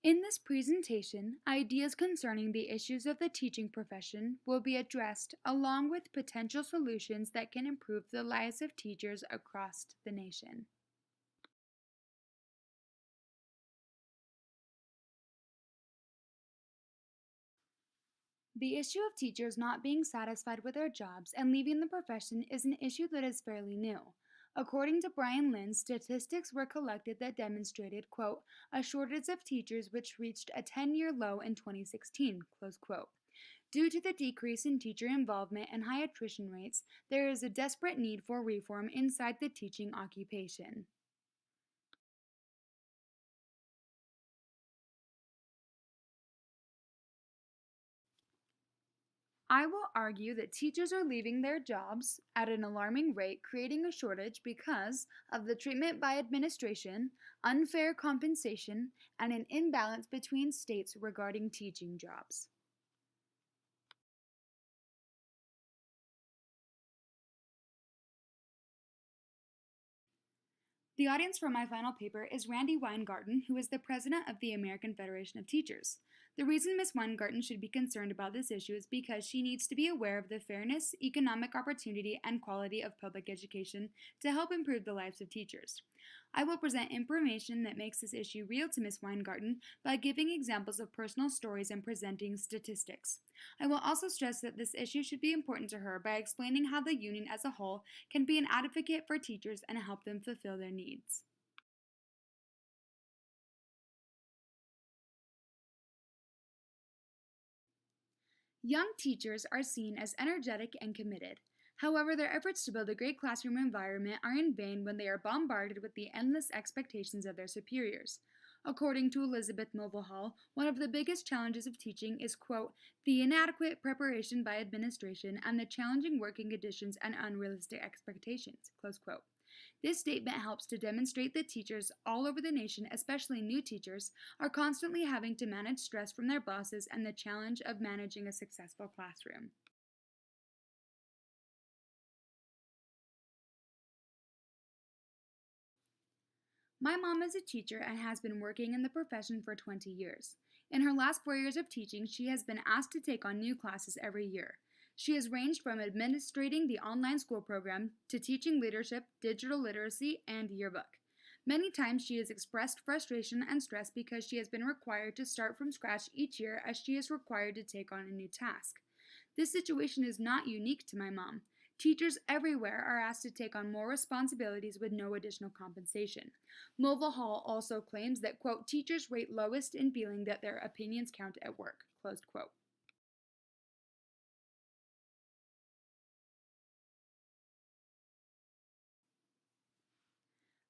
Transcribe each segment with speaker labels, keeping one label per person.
Speaker 1: In this presentation, ideas concerning the issues of the teaching profession will be addressed along with potential solutions that can improve the lives of teachers across the nation. The issue of teachers not being satisfied with their jobs and leaving the profession is an issue that is fairly new. According to Brian Lynn, statistics were collected that demonstrated, quote, a shortage of teachers which reached a 10-year low in 2016, close quote. Due to the decrease in teacher involvement and high attrition rates, there is a desperate need for reform inside the teaching occupation. I will argue that teachers are leaving their jobs at an alarming rate, creating a shortage because of the treatment by administration, unfair compensation, and an imbalance between states regarding teaching jobs. The audience for my final paper is Randi Weingarten, who is the president of the American Federation of Teachers. The reason Ms. Weingarten should be concerned about this issue is because she needs to be aware of the fairness, economic opportunity, and quality of public education to help improve the lives of teachers. I will present information that makes this issue real to Ms. Weingarten by giving examples of personal stories and presenting statistics. I will also stress that this issue should be important to her by explaining how the union as a whole can be an advocate for teachers and help them fulfill their needs. Young teachers are seen as energetic and committed. However, their efforts to build a great classroom environment are in vain when they are bombarded with the endless expectations of their superiors. According to Elizabeth Mulvihill, one of the biggest challenges of teaching is, quote, the inadequate preparation by administration and the challenging working conditions and unrealistic expectations, close quote. This statement helps to demonstrate that teachers all over the nation, especially new teachers, are constantly having to manage stress from their bosses and the challenge of managing a successful classroom. My mom is a teacher and has been working in the profession for 20 years. In her last 4 years of teaching, she has been asked to take on new classes every year. She has ranged from administrating the online school program to teaching leadership, digital literacy, and yearbook. Many times she has expressed frustration and stress because she has been required to start from scratch each year as she is required to take on a new task. This situation is not unique to my mom. Teachers everywhere are asked to take on more responsibilities with no additional compensation. Mulvihill also claims that, quote, teachers rate lowest in feeling that their opinions count at work, closed quote.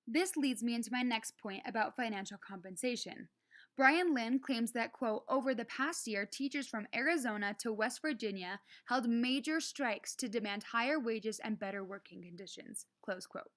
Speaker 1: This leads me into my next point about financial compensation. Brian Lynn claims that, quote, over the past year, teachers from Arizona to West Virginia held major strikes to demand higher wages and better working conditions, close quote.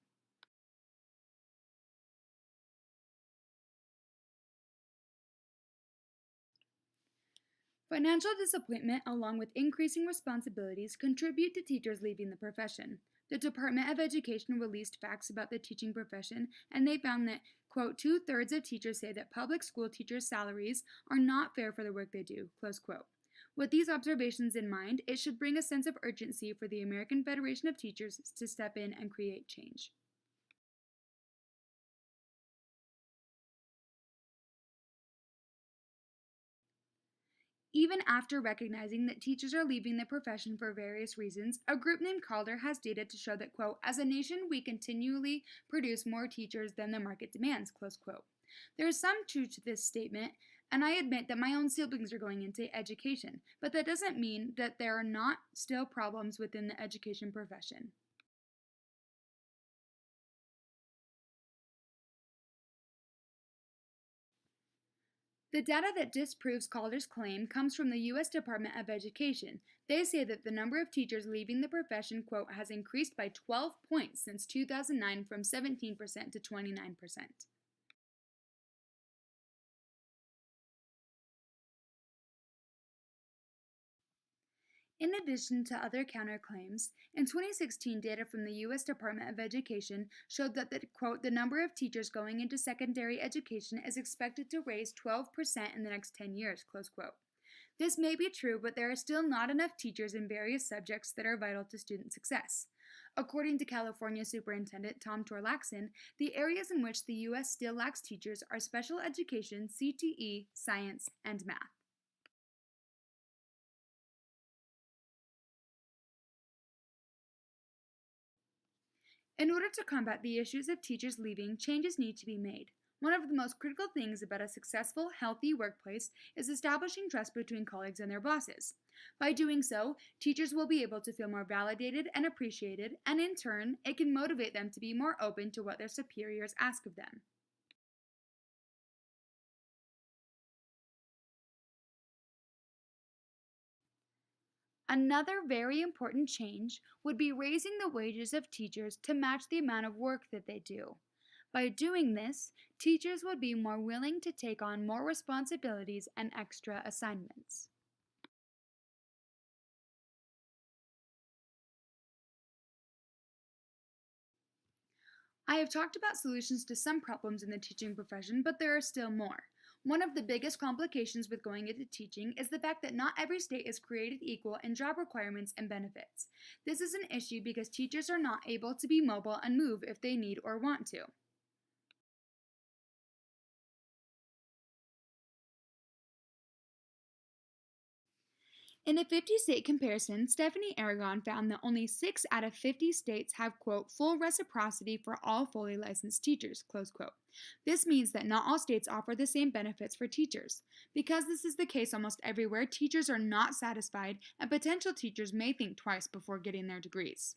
Speaker 1: Financial disappointment, along with increasing responsibilities, contribute to teachers leaving the profession. The Department of Education released facts about the teaching profession, and they found that, quote, 2/3 of teachers say that public school teachers' salaries are not fair for the work they do, close quote. With these observations in mind, it should bring a sense of urgency for the American Federation of Teachers to step in and create change. Even after recognizing that teachers are leaving the profession for various reasons, a group named Calder has data to show that, quote, as a nation, we continually produce more teachers than the market demands, close quote. There is some truth to this statement, and I admit that my own siblings are going into education, but that doesn't mean that there are not still problems within the education profession. The data that disproves Calder's claim comes from the U.S. Department of Education. They say that the number of teachers leaving the profession, quote, has increased by 12 points since 2009 from 17% to 29%. In addition to other counterclaims, in 2016 data from the U.S. Department of Education showed that the number of teachers going into secondary education is expected to raise 12% in the next 10 years, close quote. This may be true, but there are still not enough teachers in various subjects that are vital to student success. According to California Superintendent Tom Torlaxon, the areas in which the U.S. still lacks teachers are special education, CTE, science, and math. In order to combat the issues of teachers leaving, changes need to be made. One of the most critical things about a successful, healthy workplace is establishing trust between colleagues and their bosses. By doing so, teachers will be able to feel more validated and appreciated, and in turn, it can motivate them to be more open to what their superiors ask of them. Another very important change would be raising the wages of teachers to match the amount of work that they do. By doing this, teachers would be more willing to take on more responsibilities and extra assignments. I have talked about solutions to some problems in the teaching profession, but there are still more. One of the biggest complications with going into teaching is the fact that not every state is created equal in job requirements and benefits. This is an issue because teachers are not able to be mobile and move if they need or want to. In a 50-state comparison, Stephanie Aragon found that only 6 out of 50 states have, quote, full reciprocity for all fully licensed teachers, close quote. This means that not all states offer the same benefits for teachers. Because this is the case almost everywhere, teachers are not satisfied, and potential teachers may think twice before getting their degrees.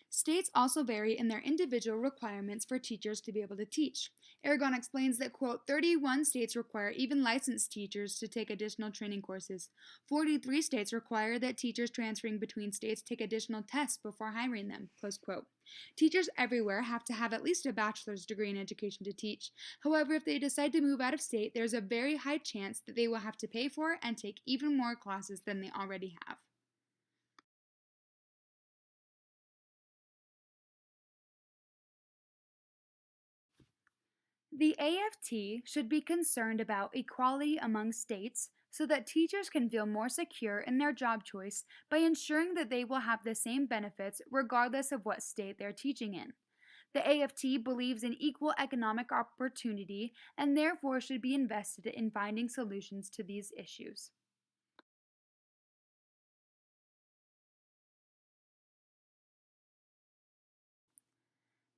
Speaker 1: States also vary in their individual requirements for teachers to be able to teach. Aragon explains that, quote, 31 states require even licensed teachers to take additional training courses. 43 states require that teachers transferring between states take additional tests before hiring them, close quote. Teachers everywhere have to have at least a bachelor's degree in education to teach. However, if they decide to move out of state, there's a very high chance that they will have to pay for and take even more classes than they already have. The AFT should be concerned about equality among states so that teachers can feel more secure in their job choice by ensuring that they will have the same benefits regardless of what state they're teaching in. The AFT believes in equal economic opportunity and therefore should be invested in finding solutions to these issues.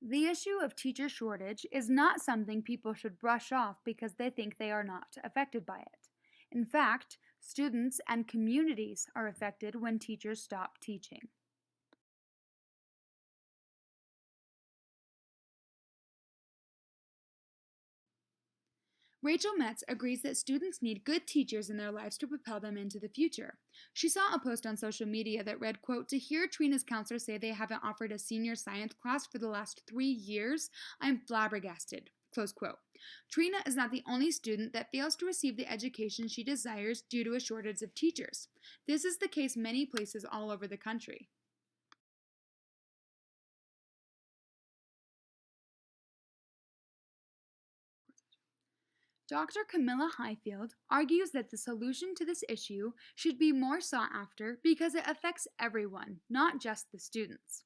Speaker 1: The issue of teacher shortage is not something people should brush off because they think they are not affected by it. In fact, students and communities are affected when teachers stop teaching. Rachel Metz agrees that students need good teachers in their lives to propel them into the future. She saw a post on social media that read, quote, "To hear Trina's counselor say they haven't offered a senior science class for the last 3 years, I'm flabbergasted." Close quote. Trina is not the only student that fails to receive the education she desires due to a shortage of teachers. This is the case many places all over the country. Dr. Camilla Highfield argues that the solution to this issue should be more sought after because it affects everyone, not just the students.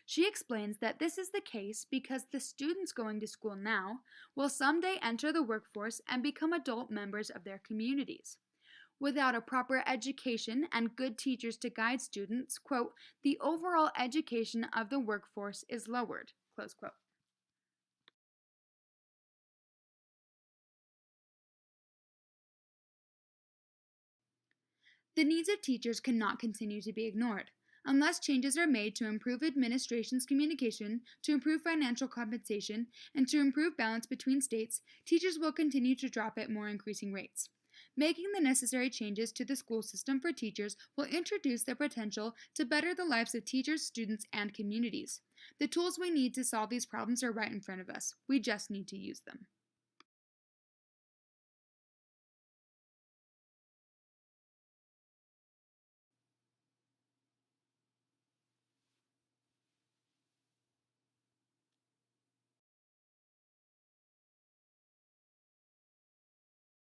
Speaker 1: She explains that this is the case because the students going to school now will someday enter the workforce and become adult members of their communities. Without a proper education and good teachers to guide students, quote, the overall education of the workforce is lowered, close quote. The needs of teachers cannot continue to be ignored. Unless changes are made to improve administration's communication, to improve financial compensation, and to improve balance between states, teachers will continue to drop at more increasing rates. Making the necessary changes to the school system for teachers will introduce the potential to better the lives of teachers, students, and communities. The tools we need to solve these problems are right in front of us. We just need to use them.